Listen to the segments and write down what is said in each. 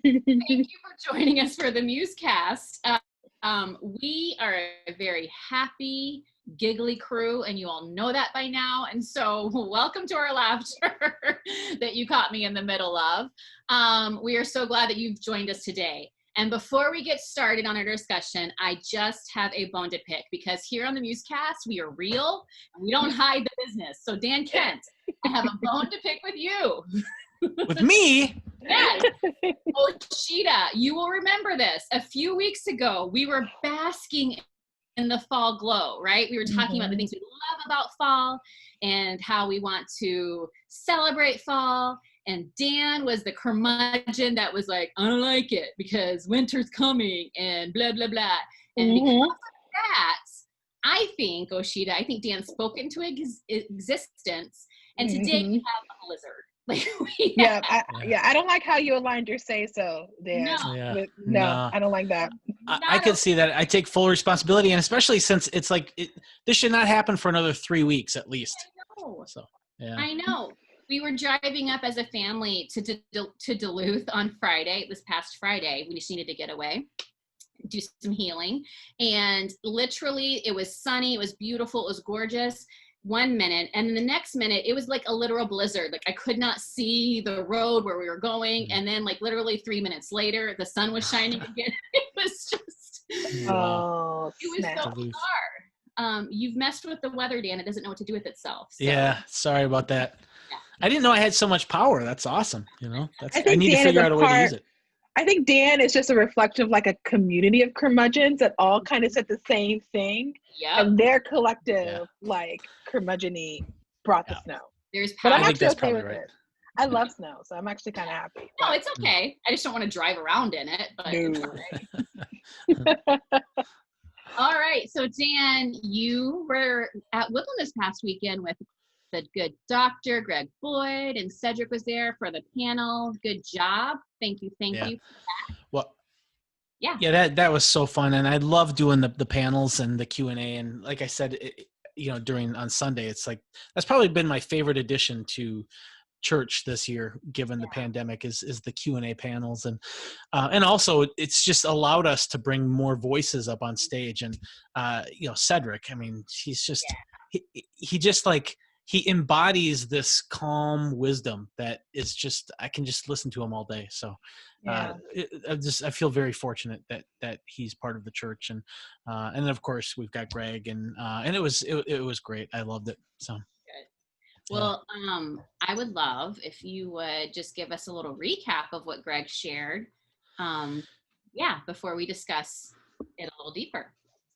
Thank you for joining us for the MuseCast. We are a very happy, giggly crew, and you all know that by now. And so welcome to our laughter that you caught me in the middle of. We are so glad that you've joined us today. And before we get started on our discussion, I just have a bone to pick, because here on the MuseCast, we are real and we don't hide the business. So Dan Kent, I have a bone to pick with you. With me? Yes. Osheta, you will remember this. A few weeks ago, we were basking in the fall glow, right? We were talking about the things we love about fall and how we want to celebrate fall. And Dan was the curmudgeon that was like, I don't like it because winter's coming and blah, blah, blah. And because of that, I think, Osheta, I think Dan spoke into existence. And today we have a blizzard. Like I don't like how you aligned your say-so there. No, I don't like that. I could see that. I take full responsibility, and especially since it's like this should not happen for another 3 weeks at least. I know. So yeah, I know. We were driving up as a family to Duluth on Friday. This past Friday, we just needed to get away, do some healing, and literally it was sunny. It was beautiful. It was gorgeous. 1 minute, and then the next minute it was like a literal blizzard. Like I could not see the road where we were going, and then like literally 3 minutes later the sun was shining again. It was just it was so bizarre. You've messed with the weather, Dan. It doesn't know what to do with itself. So. Yeah, sorry about that. Yeah. I didn't know I had so much power. That's awesome. You know, I need Dan to figure out a way to use it. I think Dan is just a reflection of like a community of curmudgeons that all kind of said the same thing. Yeah. And their collective, like, curmudgeon-y brought the snow. There's power. But I'm actually okay with it. I love snow, so I'm actually kind of happy. No, it's okay. I just don't want to drive around in it. But it's all right. All right. So, Dan, you were at Woodland this past weekend with the good doctor, Greg Boyd, and Cedric was there for the panel. Good job. Thank you. Thank you for that. Well, yeah, that was so fun, and I love doing the panels and the Q&A. And like I said, on Sunday, it's like that's probably been my favorite addition to church this year, given the pandemic, is the Q&A panels, and also it's just allowed us to bring more voices up on stage. And Cedric, I mean, he's just he just like. He embodies this calm wisdom that is just, I can just listen to him all day. So I feel very fortunate that he's part of the church. And then of course we've got Greg and it was great. I loved it. So. Good. Well, I would love if you would just give us a little recap of what Greg shared. Before we discuss it a little deeper.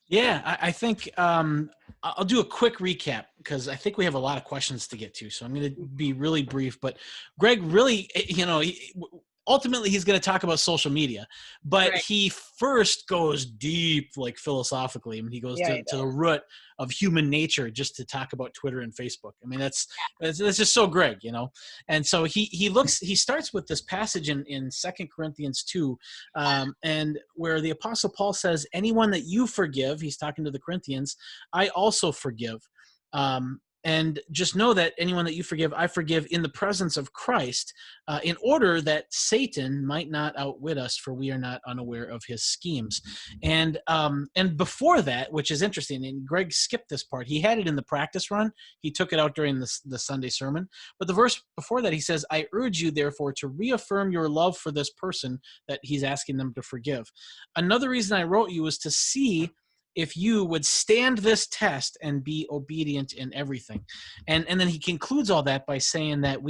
Yeah, I think I'll do a quick recap because I think we have a lot of questions to get to. So I'm going to be really brief. But Greg really, ultimately he's going to talk about social media, but he first goes deep, like philosophically. I mean, he goes to the root of human nature just to talk about Twitter and Facebook. I mean, that's just so Greg, And so he starts with this passage in 2 Corinthians 2, and where the Apostle Paul says, anyone that you forgive, he's talking to the Corinthians, I also forgive. And just know that anyone that you forgive, I forgive in the presence of Christ, in order that Satan might not outwit us, for we are not unaware of his schemes. And before that, which is interesting, and Greg skipped this part. He had it in the practice run. He took it out during the Sunday sermon. But the verse before that, he says, I urge you, therefore, to reaffirm your love for this person that he's asking them to forgive. Another reason I wrote you was to see if you would stand this test and be obedient in everything. And then he concludes all that by saying that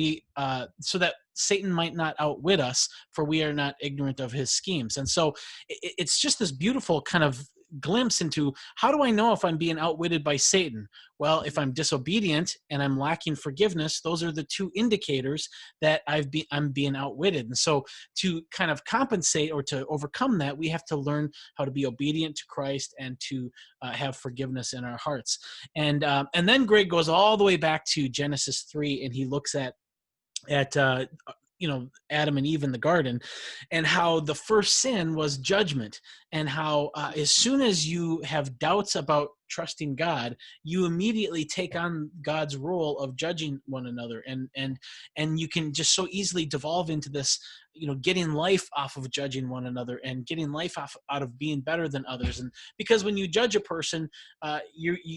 so that Satan might not outwit us, for we are not ignorant of his schemes. And so it's just this beautiful kind of glimpse into, how do I know if I'm being outwitted by Satan? Well, if I'm disobedient and I'm lacking forgiveness, those are the two indicators that I'm being outwitted. And so to kind of compensate or to overcome that, we have to learn how to be obedient to Christ and to have forgiveness in our hearts. And then Greg goes all the way back to Genesis 3, and he looks at Adam and Eve in the garden, and how the first sin was judgment, and how as soon as you have doubts about trusting God, you immediately take on God's role of judging one another, and you can just so easily devolve into this getting life off of judging one another and getting life out of being better than others. And because when you judge a person,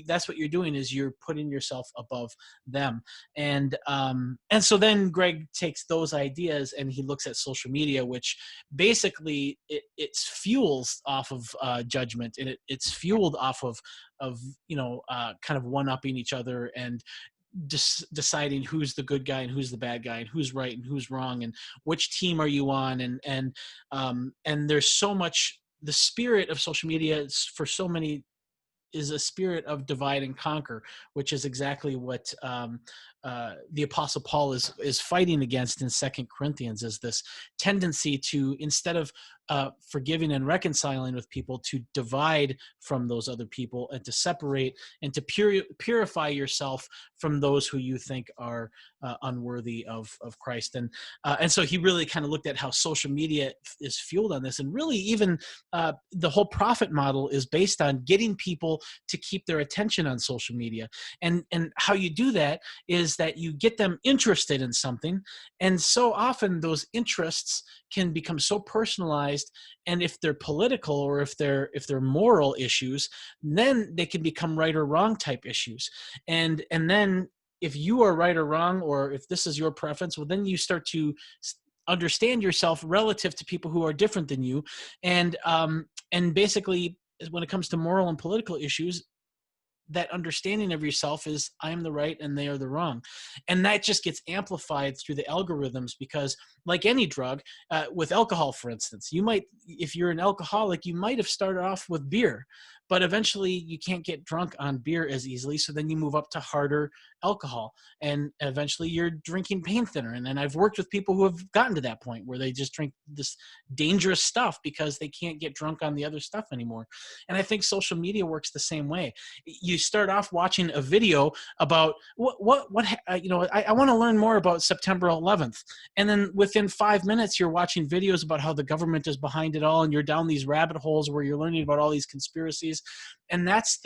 that's what you're doing, is you're putting yourself above them. And so then Greg takes those ideas and he looks at social media, which basically it's fuels off of judgment, and it's fueled off of kind of one-upping each other and deciding who's the good guy and who's the bad guy and who's right and who's wrong and which team are you on, and there's so much. The spirit of social media is, for so many, is a spirit of divide and conquer, which is exactly what the Apostle Paul is fighting against in 2 Corinthians, is this tendency to, instead of forgiving and reconciling with people, to divide from those other people and to separate and to purify yourself from those who you think are unworthy of Christ. And so he really kind of looked at how social media is fueled on this. And really even the whole profit model is based on getting people to keep their attention on social media. And how you do that is that you get them interested in something. And so often those interests can become so personalized, and if they're political or if they're moral issues, then they can become right or wrong type issues. And then if you are right or wrong, or if this is your preference, well, then you start to understand yourself relative to people who are different than you. And basically, when it comes to moral and political issues, that understanding of yourself is, I'm the right and they are the wrong. And that just gets amplified through the algorithms, because like any drug, with alcohol, for instance, you might, if you're an alcoholic, you might have started off with beer, but eventually you can't get drunk on beer as easily. So then you move up to harder alcohol, and eventually you're drinking pain thinner. And then I've worked with people who have gotten to that point where they just drink this dangerous stuff because they can't get drunk on the other stuff anymore. And I think social media works the same way. You start off watching a video about I want to learn more about September 11th. And then within 5 minutes, you're watching videos about how the government is behind it all. And you're down these rabbit holes where you're learning about all these conspiracies. And that's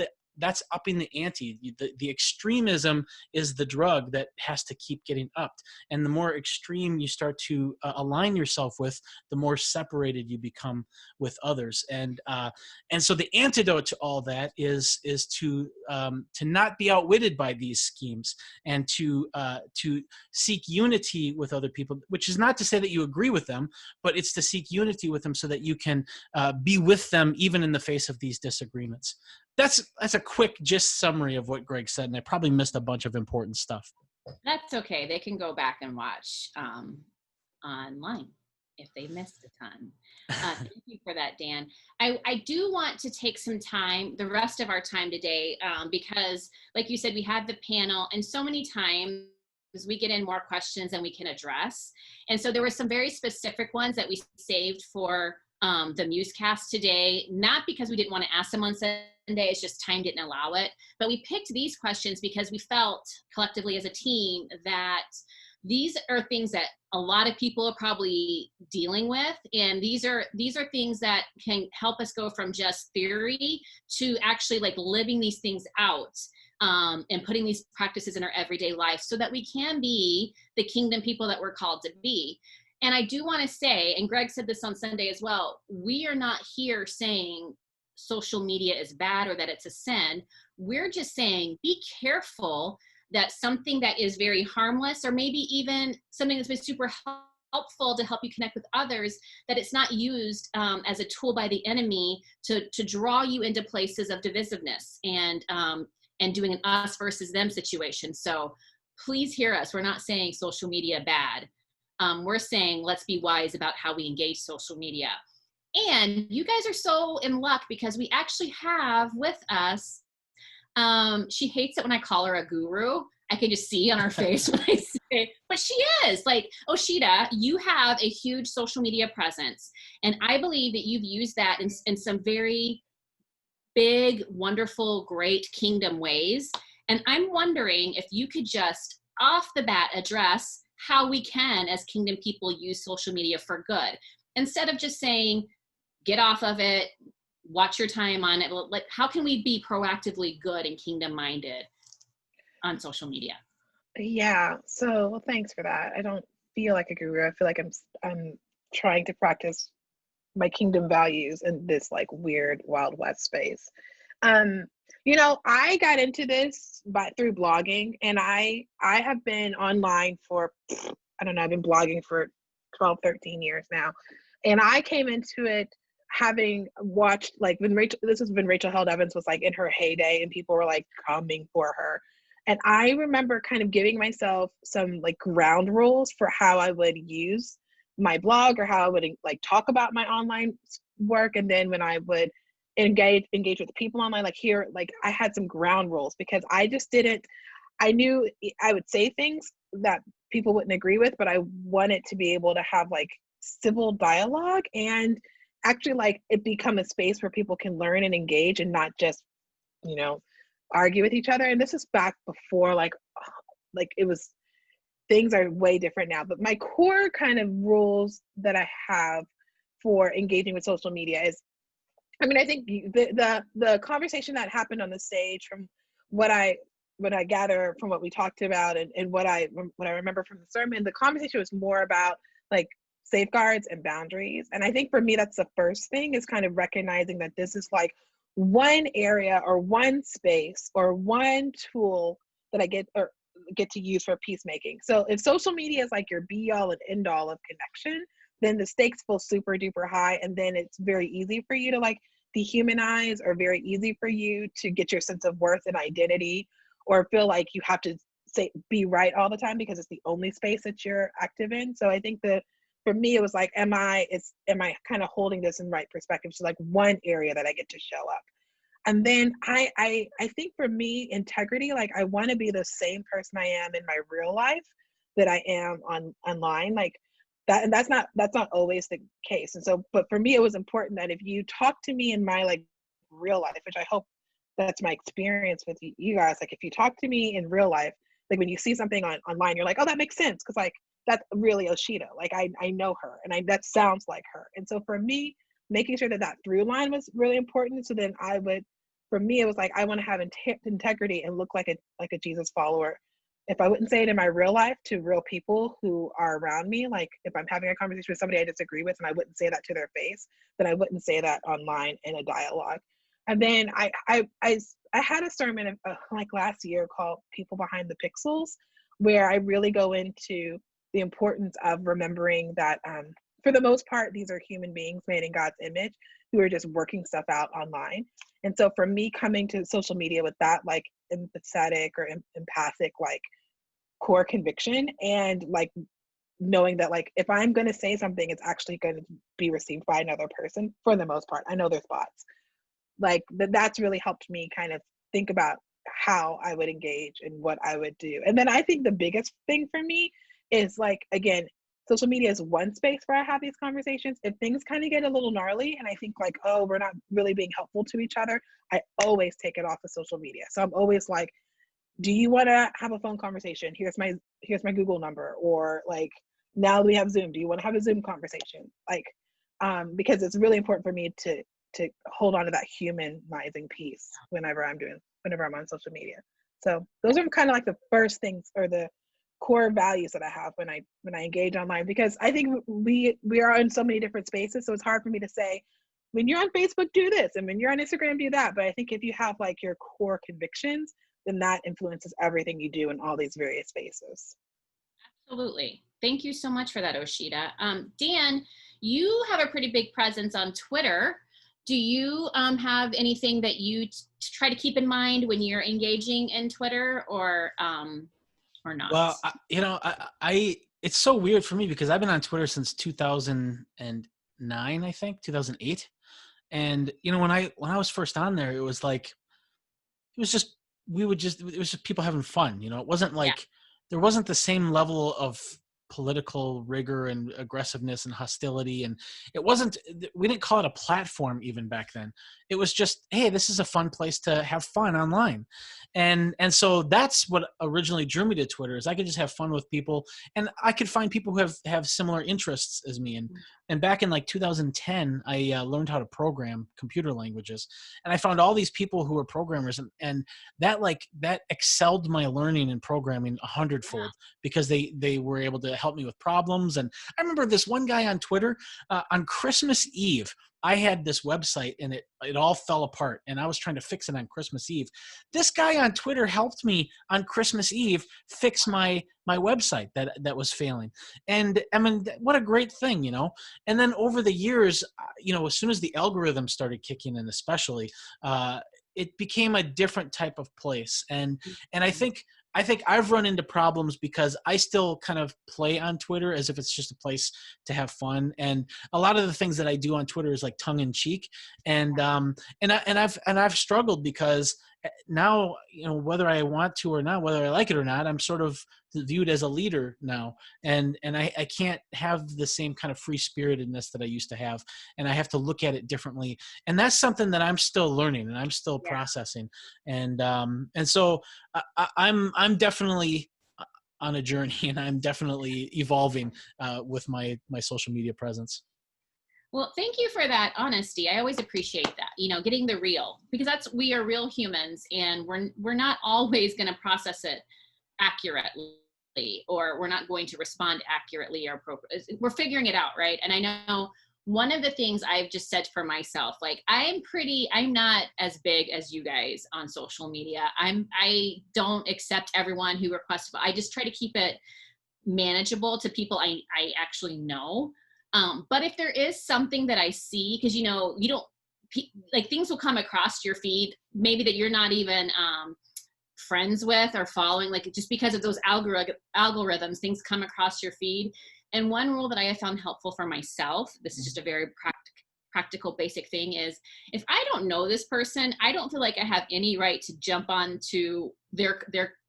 upping the ante. The extremism is the drug that has to keep getting upped. And the more extreme you start to align yourself with, the more separated you become with others. And so the antidote to all that is to not be outwitted by these schemes, and to seek unity with other people, which is not to say that you agree with them, but it's to seek unity with them so that you can be with them even in the face of these disagreements. That's a quick just summary of what Greg said, and I probably missed a bunch of important stuff. That's okay. They can go back and watch online if they missed a ton. Thank you for that, Dan. I do want to take some time, the rest of our time today, because like you said, we had the panel, and so many times we get in more questions than we can address. And so there were some very specific ones that we saved for the MuseCast today, not because we didn't want to ask them on Sunday, it's just time didn't allow it. But we picked these questions because we felt collectively as a team that these are things that a lot of people are probably dealing with. And these are things that can help us go from just theory to actually like living these things out. And putting these practices in our everyday life so that we can be the kingdom people that we're called to be. And I do want to say, and Greg said this on Sunday as well, we are not here saying social media is bad or that it's a sin. We're just saying, be careful that something that is very harmless, or maybe even something that's been super helpful to help you connect with others, that it's not used as a tool by the enemy to draw you into places of divisiveness and doing an us versus them situation. So please hear us. We're not saying social media bad. We're saying let's be wise about how we engage social media. And you guys are so in luck because we actually have with us, she hates it when I call her a guru. I can just see on her face when I say, but she is. Like, Osheta, you have a huge social media presence. And I believe that you've used that in some very big, wonderful, great kingdom ways. And I'm wondering if you could just off the bat address how we can, as kingdom people, use social media for good. Instead of just saying, get off of it, watch your time on it. Like, how can we be proactively good and kingdom minded on social media? Yeah. So, well, thanks for that. I don't feel like a guru. I feel like I'm trying to practice my kingdom values in this like weird Wild West space. Um, I got into this through blogging, and I have been online for, I don't know, I've been blogging for 12, 13 years now. And I came into it having watched, like, this was when Rachel Held Evans was like in her heyday and people were like coming for her. And I remember kind of giving myself some like ground rules for how I would use my blog or how I would like talk about my online work. And then when I would engage with people online, like here, like I had some ground rules because I knew I would say things that people wouldn't agree with, but I wanted to be able to have like civil dialogue and actually like it become a space where people can learn and engage and not just, argue with each other. And this is back before like it was, things are way different now. But my core kind of rules that I have for engaging with social media is, I think the conversation that happened on the stage, from what I gather from what we talked about and what I remember from the sermon, the conversation was more about like safeguards and boundaries. And I think for me, that's the first thing, is kind of recognizing that this is like one area or one space or one tool that I get to use for peacemaking. So if social media is like your be all and end all of connection, then the stakes feel super duper high. And then it's very easy for you to like dehumanize, or very easy for you to get your sense of worth and identity, or feel like you have to be right all the time because it's the only space that you're active in. So I think that for me, it was like, am I kind of holding this in right perspective? So like one area that I get to show up. And then I think for me, integrity, like I want to be the same person I am in my real life that I am online, like that. And that's not always the case. And so, but for me, it was important that if you talk to me in my like real life, which I hope that's my experience with you guys, like if you talk to me in real life, like when you see something online, you're like, oh, that makes sense. Cause like, that's really Osheta. Like I know her, and that sounds like her. And so for me, making sure that through line was really important. So then for me, it was like, I want to have integrity and look like a Jesus follower. If I wouldn't say it in my real life to real people who are around me, like if I'm having a conversation with somebody I disagree with and I wouldn't say that to their face, then I wouldn't say that online in a dialogue. And then I had a sermon like last year called People Behind the Pixels, where I really go into the importance of remembering that for the most part, these are human beings made in God's image who are just working stuff out online. And so for me, coming to social media with that like empathetic or empathic like core conviction, and like knowing that like if I'm going to say something, it's actually going to be received by another person for the most part. I know there's bots. Like that's really helped me kind of think about how I would engage and what I would do. And then I think the biggest thing for me is like, again, social media is one space where I have these conversations. If things kind of get a little gnarly and I think like, oh, we're not really being helpful to each other, I always take it off of social media. So I'm always like, do you want to have a phone conversation? Here's my Google number. Or like, now we have Zoom. Do you want to have a Zoom conversation? Like, because it's really important for me to hold on to that humanizing piece whenever I'm on social media. So those are kind of like the first things, or the core values that I have when I engage online, because I think we are in so many different spaces. So it's hard for me to say, when you're on Facebook, do this, and when you're on Instagram, do that. But I think if you have like your core convictions, then that influences everything you do in all these various spaces. Absolutely. Thank you so much for that, Osheta. Dan, you have a pretty big presence on Twitter. Do you have anything that you try to keep in mind when you're engaging in Twitter, or not? Well, I it's so weird for me because I've been on Twitter since 2009, I think 2008. And when I was first on there, it was just people having fun. It wasn't like there wasn't the same level of political rigor and aggressiveness and hostility, and we didn't call it a platform even back then. It was just, hey, this is a fun place to have fun online. And so that's what originally drew me to Twitter, is I could just have fun with people, and I could find people who have similar interests as me. And And back in like 2010, I learned how to program computer languages, and I found all these people who were programmers, and that excelled my learning in programming 100-fold, because they were able to help me with problems. And I remember this one guy on Twitter, on Christmas Eve. I had this website and it all fell apart, and I was trying to fix it on Christmas Eve. This guy on Twitter helped me on Christmas Eve fix my website that was failing. And I mean, what a great thing, you know? And then over the years, you know, as soon as the algorithm started kicking in, especially, it became a different type of place. And I think I've run into problems because I still kind of play on Twitter as if it's just a place to have fun. And a lot of the things that I do on Twitter is like tongue in cheek. And I've struggled because now, you know, whether I want to or not, whether I like it or not, I'm sort of viewed as a leader now. And I can't have the same kind of free spiritedness that I used to have. And I have to look at it differently. And that's something that I'm still learning and I'm still processing. And so I'm definitely on a journey, and I'm definitely evolving with my social media presence. Well, thank you for that honesty. I always appreciate that, you know, getting the real, because we are real humans, and we're not always going to process it accurately, or we're not going to respond accurately or appropriately. We're figuring it out, right? And I know one of the things I've just said for myself, like I'm not as big as you guys on social media. I don't accept everyone who requests. I just try to keep it manageable to people I actually know. But if there is something that I see, because, you know, you don't, like, things will come across your feed, maybe that you're not even friends with or following, like, just because of those algorithms, things come across your feed. And one rule that I have found helpful for myself, this is just a very practical, basic thing, is if I don't know this person, I don't feel like I have any right to jump onto their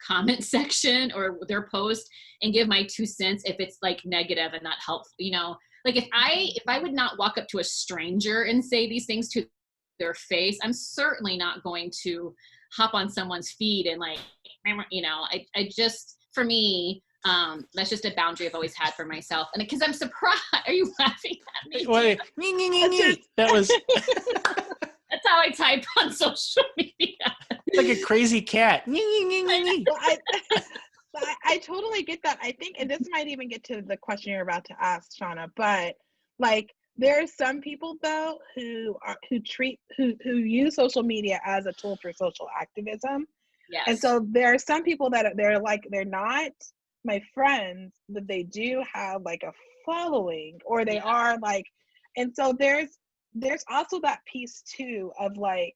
comment section or their post and give my 2 cents if it's like negative and not helpful, you know. Like if I would not walk up to a stranger and say these things to their face, I'm certainly not going to hop on someone's feed and, like, you know, I just, for me, that's just a boundary I've always had for myself. And because I'm surprised, are you laughing at me? Wait, that was that's how I type on social media. like a crazy cat. I totally get that. I think, and this might even get to the question you're about to ask, Shawna, but like there are some people though who use social media as a tool for social activism. Yes. And so there are some people that they're not my friends, but they do have like a following, or they are like, and so there's also that piece too of like,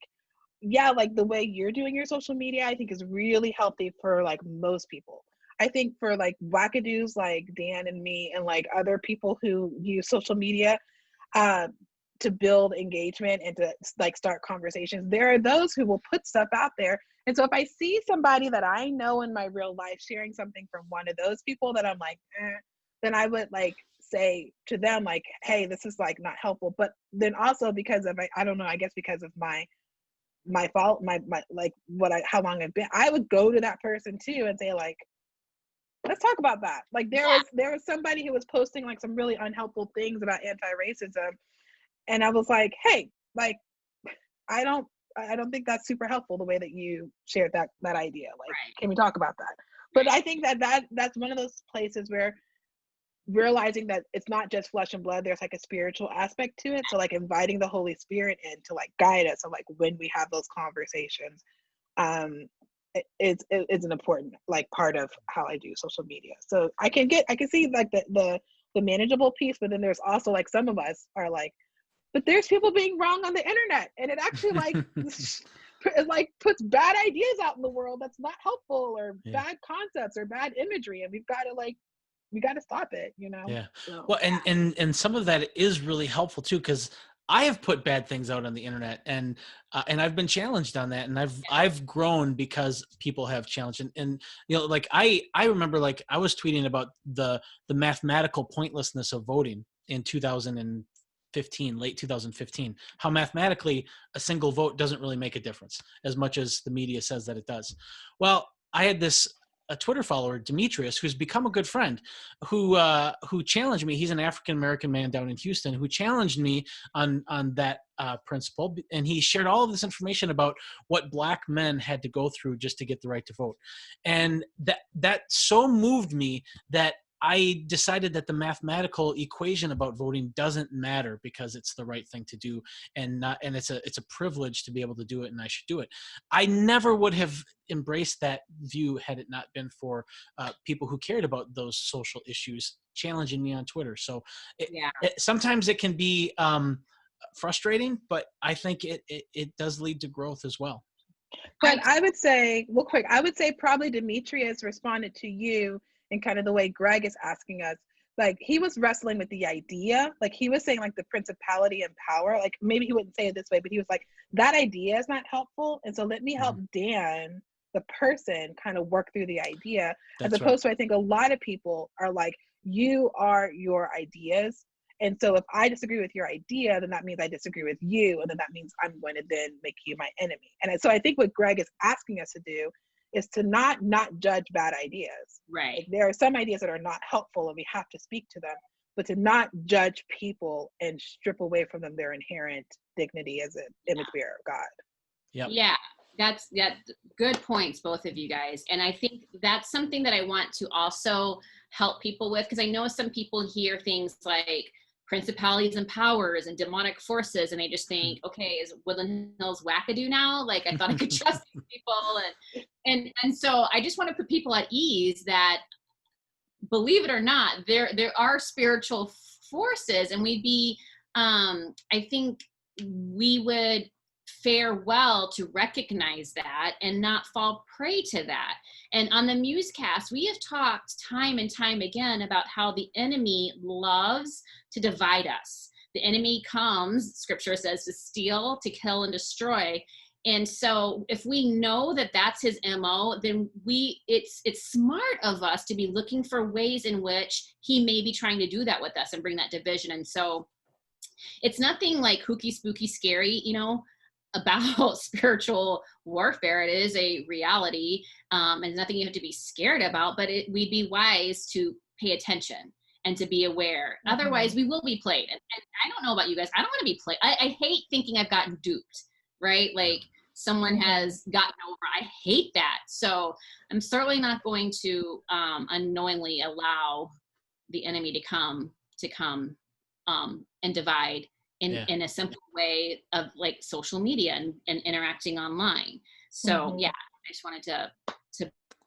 like the way you're doing your social media, I think is really healthy for like most people. I think for like wackadoos like Dan and me and like other people who use social media to build engagement and to like start conversations, there are those who will put stuff out there. And so if I see somebody that I know in my real life sharing something from one of those people that I'm like, then I would like say to them like, hey, this is like not helpful. But then also because of, I don't know, I guess because of my fault, my like how long I've been, I would go to that person too and say like, let's talk about that. Like there was somebody who was posting like some really unhelpful things about anti-racism, and I was like, hey, like I don't think that's super helpful the way that you shared that idea. Like, can we talk about that? But I think that's one of those places where realizing that it's not just flesh and blood, there's like a spiritual aspect to it. So like inviting the Holy Spirit in to like guide us. So like when we have those conversations, it's an important like part of how I do social media. So I can see like the manageable piece, but then there's also like some of us are like, but there's people being wrong on the internet, and it actually like it like puts bad ideas out in the world that's not helpful, or bad concepts or bad imagery, and we got to stop it, you know? Yeah. So, Well, and some of that is really helpful too, because I have put bad things out on the internet, and I've been challenged on that, and I've grown because people have challenged, and you know, like I remember like I was tweeting about the mathematical pointlessness of voting in 2015, late 2015, how mathematically a single vote doesn't really make a difference as much as the media says that it does. Well, I had this a Twitter follower, Demetrius, who's become a good friend, who challenged me. He's an African American man down in Houston who challenged me on that principle, and he shared all of this information about what Black men had to go through just to get the right to vote, and that so moved me that I decided that the mathematical equation about voting doesn't matter because it's the right thing to do, and it's a privilege to be able to do it, and I should do it. I never would have embraced that view had it not been for people who cared about those social issues challenging me on Twitter. So sometimes it can be frustrating, but I think it does lead to growth as well. But I would say, real quick, I would say probably Demetrius responded to you in kind of the way Greg is asking us. Like, he was wrestling with the idea. Like, he was saying, like, the principality and power. Like, maybe he wouldn't say it this way, but he was like, that idea is not helpful. And so let me help Dan, the person, kind of work through the idea. As opposed to, I think a lot of people are like, you are your ideas. And so if I disagree with your idea, then that means I disagree with you. And then that means I'm going to then make you my enemy. And so I think what Greg is asking us to do is to not judge bad ideas. Right. Like, there are some ideas that are not helpful and we have to speak to them, but to not judge people and strip away from them their inherent dignity as an image bearer of God. Yep. Yeah. That's good points, both of you guys. And I think that's something that I want to also help people with, because I know some people hear things like principalities and powers and demonic forces, and they just think, okay, is Woodland Hills wackadoo now? Like, I thought I could trust these people. And so I just want to put people at ease that, believe it or not, there are spiritual forces, and we'd be, I think we would fare well to recognize that and not fall prey to that. And on the MuseCast, we have talked time and time again about how the enemy loves to divide us. The enemy comes, scripture says, to steal, to kill, and destroy. And so if we know that that's his MO, then it's smart of us to be looking for ways in which he may be trying to do that with us and bring that division. And so it's nothing like kooky, spooky, scary, about spiritual warfare. It is a reality, and nothing you have to be scared about, but we'd be wise to pay attention and to be aware. Otherwise, we will be played. And I don't know about you guys. I don't want to be played. I hate thinking I've gotten duped, right? Like, someone has gotten over. I hate that. So I'm certainly not going to unknowingly allow the enemy to come and divide in a simple way of like social media and interacting online. So I just wanted to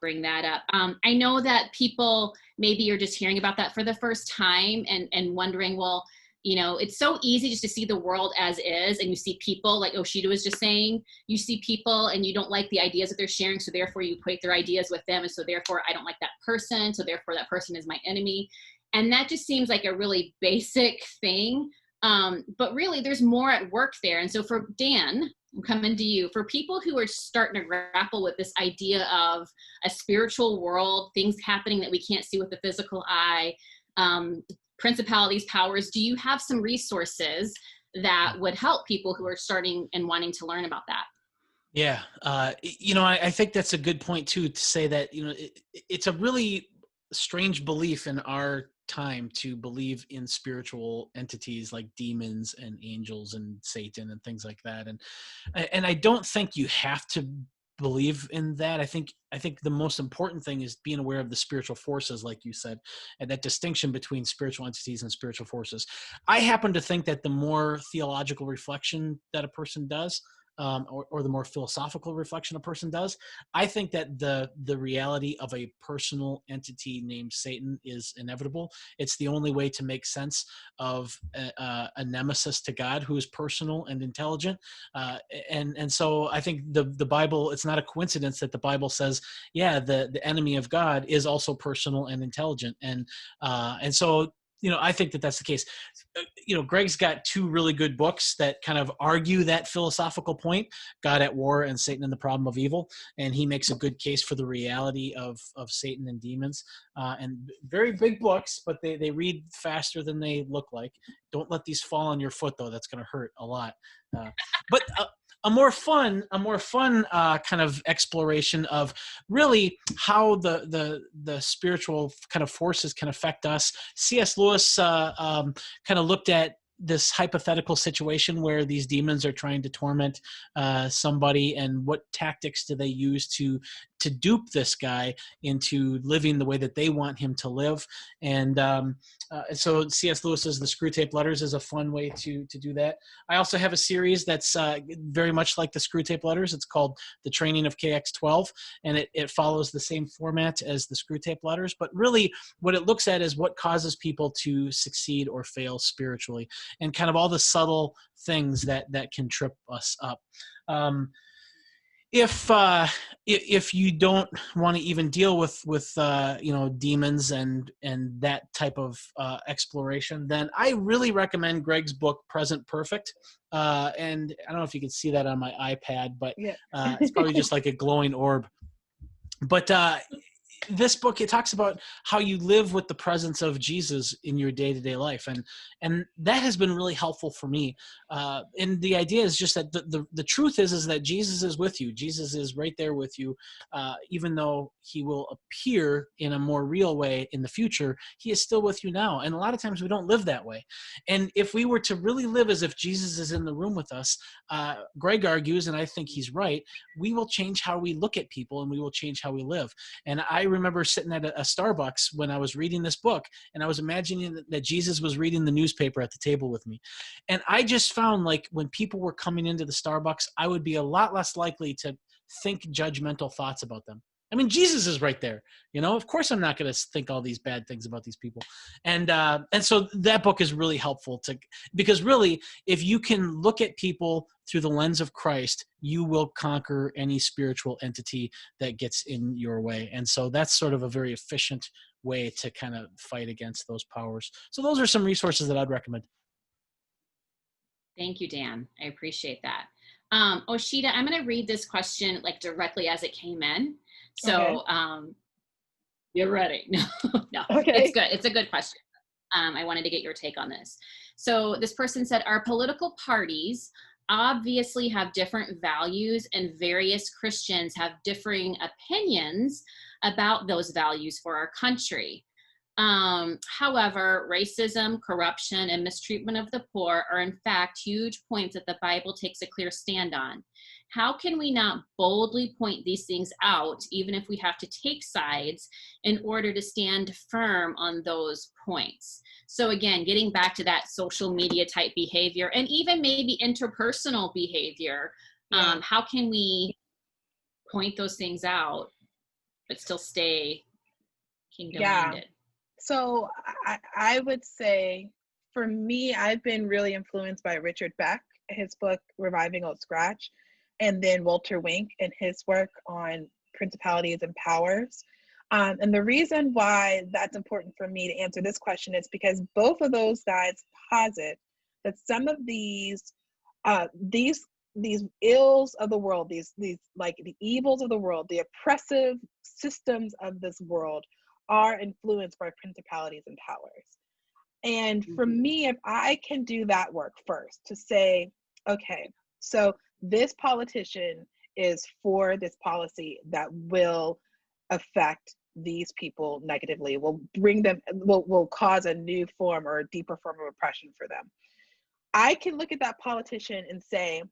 bring that up. I know that people maybe are just hearing about that for the first time and wondering, well, it's so easy just to see the world as is, and you see people, like Osheta was just saying, you see people and you don't like the ideas that they're sharing, so therefore you equate their ideas with them, and so therefore I don't like that person, so therefore that person is my enemy. And that just seems like a really basic thing. But really, there's more at work there. And so for Dan, I'm coming to you. For people who are starting to grapple with this idea of a spiritual world, things happening that we can't see with the physical eye, principalities, powers, do you have some resources that would help people who are starting and wanting to learn about that? Yeah. I think that's a good point too, to say that, it's a really strange belief in our time to believe in spiritual entities like demons and angels and Satan and things like that. And I don't think you have to believe in that. I think the most important thing is being aware of the spiritual forces, like you said, and that distinction between spiritual entities and spiritual forces. I happen to think that the more theological reflection that a person does, or the more philosophical reflection a person does, I think that the reality of a personal entity named Satan is inevitable. It's the only way to make sense of a nemesis to God who is personal and intelligent. And so I think the Bible, it's not a coincidence that the Bible says, the enemy of God is also personal and intelligent. And so I think that that's the case. Greg's got two really good books that kind of argue that philosophical point, God at War and Satan and the Problem of Evil. And he makes a good case for the reality of Satan and demons. And very big books, but they read faster than they look like. Don't let these fall on your foot, though. That's going to hurt a lot. But a more fun kind of exploration of really how the spiritual kind of forces can affect us. C.S. Lewis kind of looked at this hypothetical situation where these demons are trying to torment somebody, and what tactics do they use to dupe this guy into living the way that they want him to live. And so C.S. Lewis's The Screwtape Letters is a fun way to do that. I also have a series that's very much like The Screwtape Letters. It's called The Training of KX12, and it follows the same format as The Screwtape Letters, but really what it looks at is what causes people to succeed or fail spiritually, and kind of all the subtle things that can trip us up. If you don't want to even deal with demons and that type of exploration, then I really recommend Greg's book Present Perfect. And I don't know if you can see that on my iPad, but Yeah. it's probably just like a glowing orb. But this book, it talks about how you live with the presence of Jesus in your day-to-day life, and that has been really helpful for me. And the idea is just that the truth is that Jesus is with you. Jesus is right there with you, even though he will appear in a more real way in the future. He is still with you now, and a lot of times we don't live that way. And if we were to really live as if Jesus is in the room with us, Greg argues, and I think he's right, we will change how we look at people, and we will change how we live. And I remember sitting at a Starbucks when I was reading this book, and I was imagining that Jesus was reading the newspaper at the table with me. And I just found, like, when people were coming into the Starbucks, I would be a lot less likely to think judgmental thoughts about them. I mean, Jesus is right there. Of course I'm not going to think all these bad things about these people. And so that book is really helpful because really, if you can look at people through the lens of Christ, you will conquer any spiritual entity that gets in your way. And so that's sort of a very efficient way to kind of fight against those powers. So those are some resources that I'd recommend. Thank you, Dan. I appreciate that. Osheta, I'm going to read this question like directly as it came in. So you're ready. No, Okay. It's good. It's a good question. I wanted to get your take on this. So this person said, our political parties obviously have different values, and various Christians have differing opinions about those values for our country. However, racism, corruption, and mistreatment of the poor are in fact huge points that the Bible takes a clear stand on. How can we not boldly point these things out, even if we have to take sides, in order to stand firm on those points? So again, getting back to that social media type behavior, and even maybe interpersonal behavior, how can we point those things out, but still stay kingdom-minded? So I would say, for me, I've been really influenced by Richard Beck, his book, Reviving Old Scratch, and then Walter Wink and his work on principalities and powers. And the reason why that's important for me to answer this question is because both of those guys posit that some of these ills of the world, these like the evils of the world, the oppressive systems of this world, are influenced by principalities and powers. And for me, if I can do that work first to say, okay, so this politician is for this policy that will affect these people negatively, will bring them, will cause a new form or a deeper form of oppression for them. I can look at that politician and say,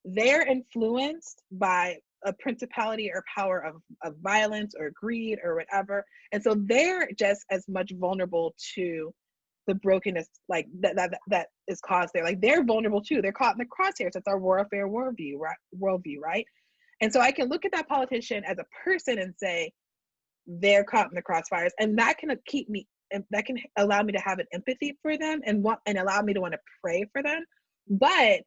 they're influenced by a principality or power of violence or greed or whatever. And so they're just as much vulnerable to the brokenness like that is caused there. Like, they're vulnerable too. They're caught in the crosshairs. That's our warfare worldview, right? And so I can look at that politician as a person and say, they're caught in the crossfires, and that can keep me, and that can allow me to have an empathy for them and allow me to want to pray for them. But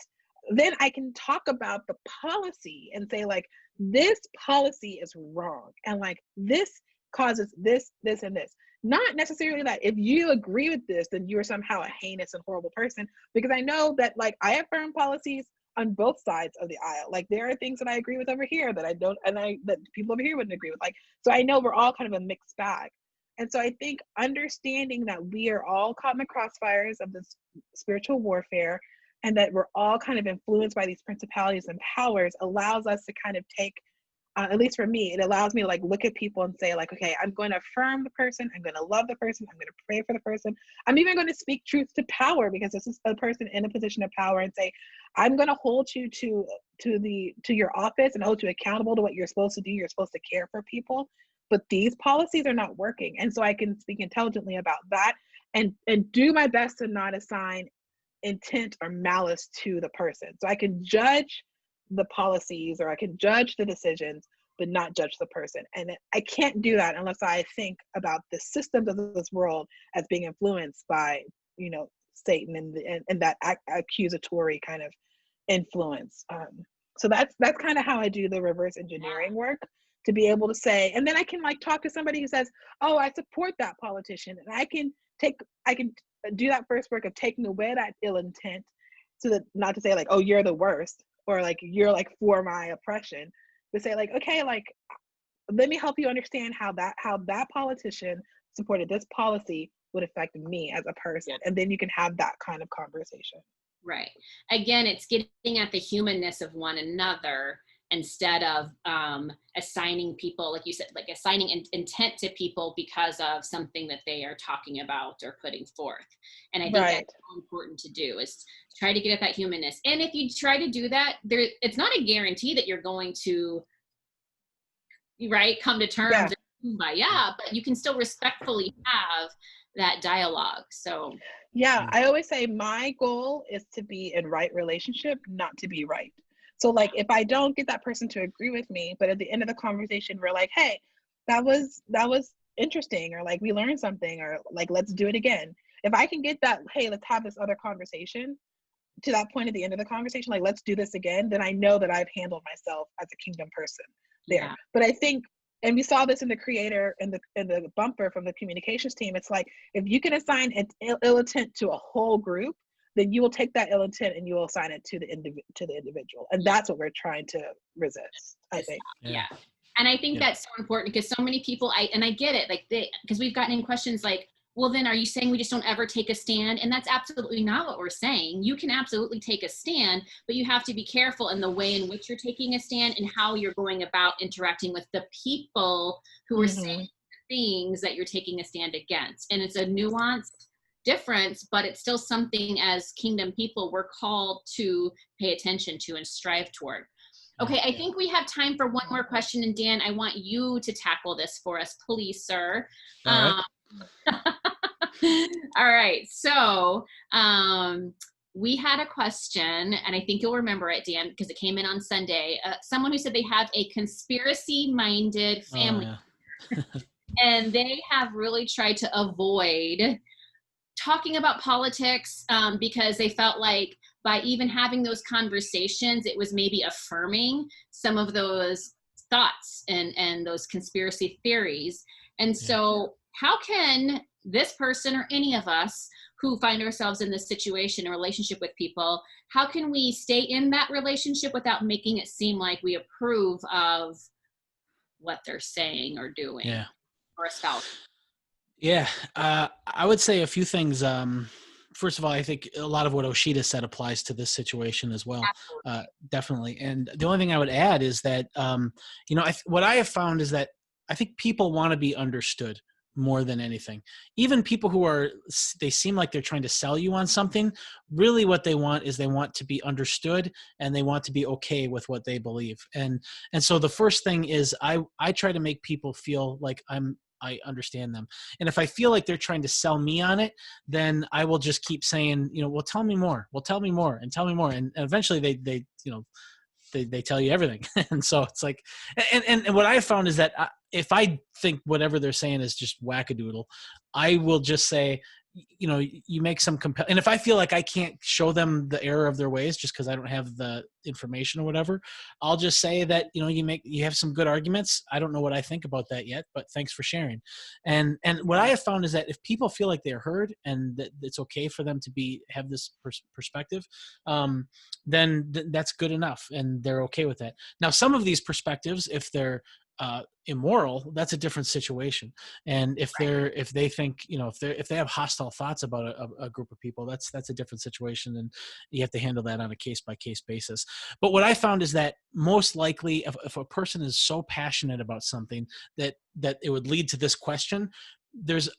then I can talk about the policy and say, like, this policy is wrong, and like this causes this, and this. Not necessarily that if you agree with this, then you're somehow a heinous and horrible person, because I know that, like, I affirm policies on both sides of the aisle. Like, there are things that I agree with over here that I don't, that people over here wouldn't agree with. Like, so I know we're all kind of a mixed bag. And so I think understanding that we are all caught in the crossfires of this spiritual warfare, and that we're all kind of influenced by these principalities and powers allows us to kind of take, at least for me, it allows me to like look at people and say like, okay, I'm going to affirm the person, I'm going to love the person, I'm going to pray for the person, I'm even going to speak truth to power because this is a person in a position of power, and say, I'm going to hold you to your office and hold you accountable to what you're supposed to do. You're supposed to care for people, but these policies are not working. And so I can speak intelligently about that and do my best to not assign intent or malice to the person. So I can judge the policies or I can judge the decisions, but not judge the person. And I can't do that unless I think about the systems of this world as being influenced by, you know, Satan and that accusatory kind of influence. So that's kind of how I do the reverse engineering work, to be able to say, and then I can like talk to somebody who says, oh, I support that politician, and I can do that first work of taking away that ill intent, so that not to say like, oh, you're the worst, or like you're like for my oppression, but say like, okay, like let me help you understand how that politician supported this policy would affect me as a person, and then you can have that kind of conversation. Right. Again, it's getting at the humanness of one another instead of assigning people, like you said, like assigning intent to people because of something that they are talking about or putting forth. And I think that's so important to do, is try to get at that humanness. And if you try to do that, it's not a guarantee that you're going to, come to terms. But you can still respectfully have that dialogue. So I always say my goal is to be in right relationship, not to be right. So like if I don't get that person to agree with me, but at the end of the conversation we're like, hey, that was interesting, or like we learned something, or like let's do it again. If I can get that, hey, let's have this other conversation, to that point at the end of the conversation, like let's do this again, then I know that I've handled myself as a kingdom person there. Yeah. But I think, and we saw this in the creator and the bumper from the communications team, it's like if you can assign an ill intent to a whole group, then you will take that ill intent and you will assign it to the individual, and that's what we're trying to resist, I think. Yeah. And I think that's so important, because so many people, I get it, like because we've gotten in questions like, well, then are you saying we just don't ever take a stand? And that's absolutely not what we're saying. You can absolutely take a stand, but you have to be careful in the way in which you're taking a stand and how you're going about interacting with the people who are saying things that you're taking a stand against. And it's a nuanced difference, but it's still something as kingdom people we're called to pay attention to and strive toward. Okay, I think we have time for one more question. And Dan, I want you to tackle this for us, please, sir. All right. So we had a question, and I think you'll remember it, Dan, because it came in on Sunday. Someone who said they have a conspiracy-minded family, and they have really tried to avoid talking about politics because they felt like by even having those conversations, it was maybe affirming some of those thoughts and those conspiracy theories. And so how can this person or any of us who find ourselves in this situation, a relationship with people, how can we stay in that relationship without making it seem like we approve of what they're saying or doing or espousing? I would say a few things. First of all, I think a lot of what Osheta said applies to this situation as well. Definitely. And the only thing I would add is that, what I have found is that I think people want to be understood more than anything. Even people who they seem like they're trying to sell you on something, really what they want is they want to be understood, and they want to be okay with what they believe. And so the first thing is I try to make people feel like I understand them. And if I feel like they're trying to sell me on it, then I will just keep saying, well, tell me more. Well, tell me more and tell me more. And eventually they tell you everything. And so it's like, and what I have found is that if I think whatever they're saying is just wackadoodle, I will just say, you make some and if I feel like I can't show them the error of their ways just because I don't have the information or whatever, I'll just say that, you have some good arguments. I don't know what I think about that yet, but thanks for sharing. And what I have found is that if people feel like they're heard and that it's okay for them to have this perspective, then that's good enough, and they're okay with that. Now, some of these perspectives, if they're immoral, that's a different situation. And if they think, if they have hostile thoughts about a group of people, that's a different situation, and you have to handle that on a case by case basis. But what I found is that most likely, if a person is so passionate about something that it would lead to this question, there's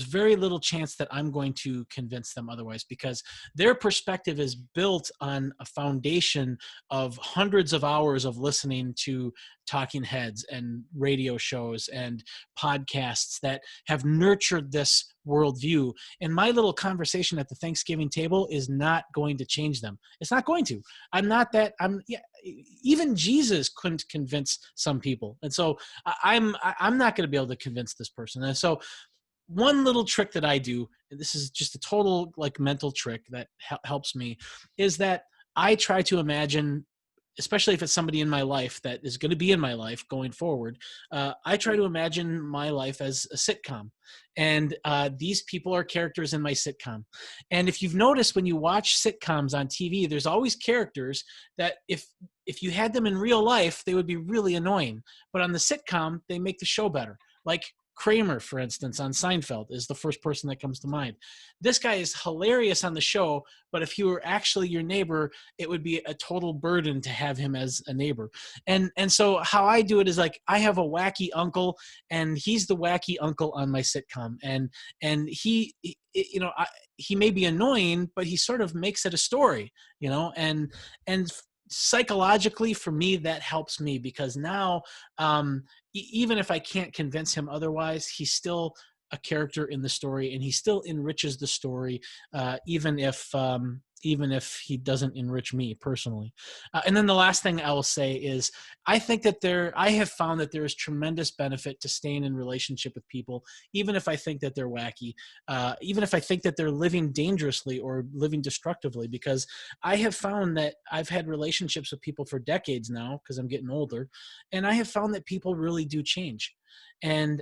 very little chance that I'm going to convince them otherwise, because their perspective is built on a foundation of hundreds of hours of listening to talking heads and radio shows and podcasts that have nurtured this worldview. And my little conversation at the Thanksgiving table is not going to change them. It's not going to. Even Jesus couldn't convince some people. And so I'm not going to be able to convince this person. And so one little trick that I do, and this is just a total like mental trick that helps me, is that I try to imagine, especially if it's somebody in my life that is going to be in my life going forward, I try to imagine my life as a sitcom. And these people are characters in my sitcom. And if you've noticed, when you watch sitcoms on TV, there's always characters that if you had them in real life, they would be really annoying. But on the sitcom, they make the show better. Like Kramer, for instance, on Seinfeld is the first person that comes to mind. This guy is hilarious on the show, but if he were actually your neighbor, it would be a total burden to have him as a neighbor. And so how I do it is like, I have a wacky uncle, and he's the wacky uncle on my sitcom. And he may be annoying, but he sort of makes it a story, and psychologically for me, that helps me, because now even if I can't convince him otherwise, he's still a character in the story, and he still enriches the story, even if he doesn't enrich me personally. And then the last thing I will say is, I think that I have found that there is tremendous benefit to staying in relationship with people, even if I think that they're wacky, even if I think that they're living dangerously or living destructively, because I have found that I've had relationships with people for decades now, because I'm getting older, and I have found that people really do change. And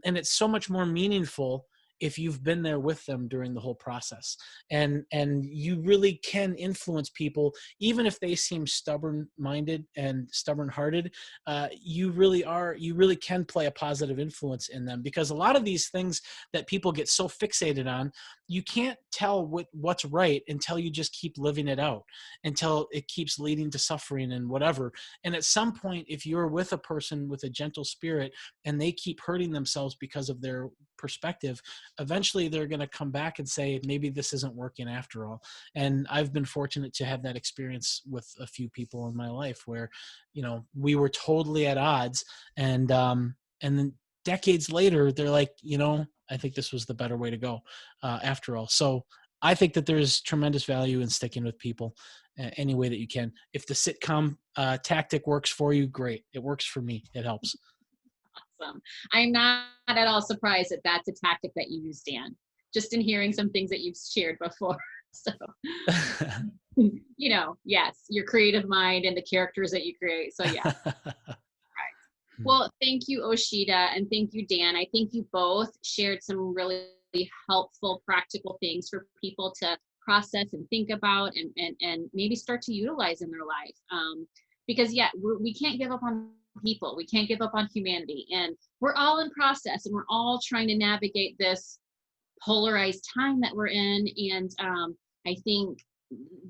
it's so much more meaningful if you've been there with them during the whole process, and you really can influence people, even if they seem stubborn-minded and stubborn-hearted. You really can play a positive influence in them, because a lot of these things that people get so fixated on, you can't tell what's right until you just keep living it out, until it keeps leading to suffering and whatever. And at some point, if you're with a person with a gentle spirit and they keep hurting themselves because of their perspective, eventually they're going to come back and say, maybe this isn't working after all. And I've been fortunate to have that experience with a few people in my life where, we were totally at odds, and then decades later, they're like, I think this was the better way to go after all. So I think that there's tremendous value in sticking with people any way that you can. If the sitcom tactic works for you, great. It works for me. It helps. Awesome. I'm not at all surprised that that's a tactic that you use, Dan, just in hearing some things that you've shared before. So, yes, your creative mind and the characters that you create. So yeah. Well, thank you, Osheta, and thank you, Dan. I think you both shared some really helpful, practical things for people to process and think about, and maybe start to utilize in their life. Because we can't give up on people. We can't give up on humanity, and we're all in process, and we're all trying to navigate this polarized time that we're in. And I think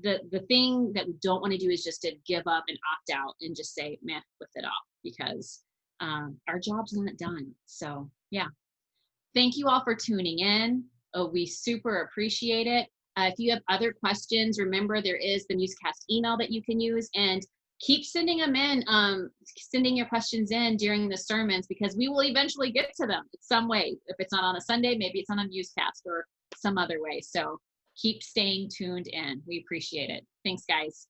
the thing that we don't want to do is just to give up and opt out and just say, meh, with it all, because our job's not done. So yeah, thank you all for tuning in. We super appreciate it. If you have other questions, remember there is the MuseCast email that you can use, and keep sending them in, sending your questions in during the sermons, because we will eventually get to them in some way. If it's not on a Sunday, maybe it's on a MuseCast or some other way. So keep staying tuned in. We appreciate it. Thanks, guys.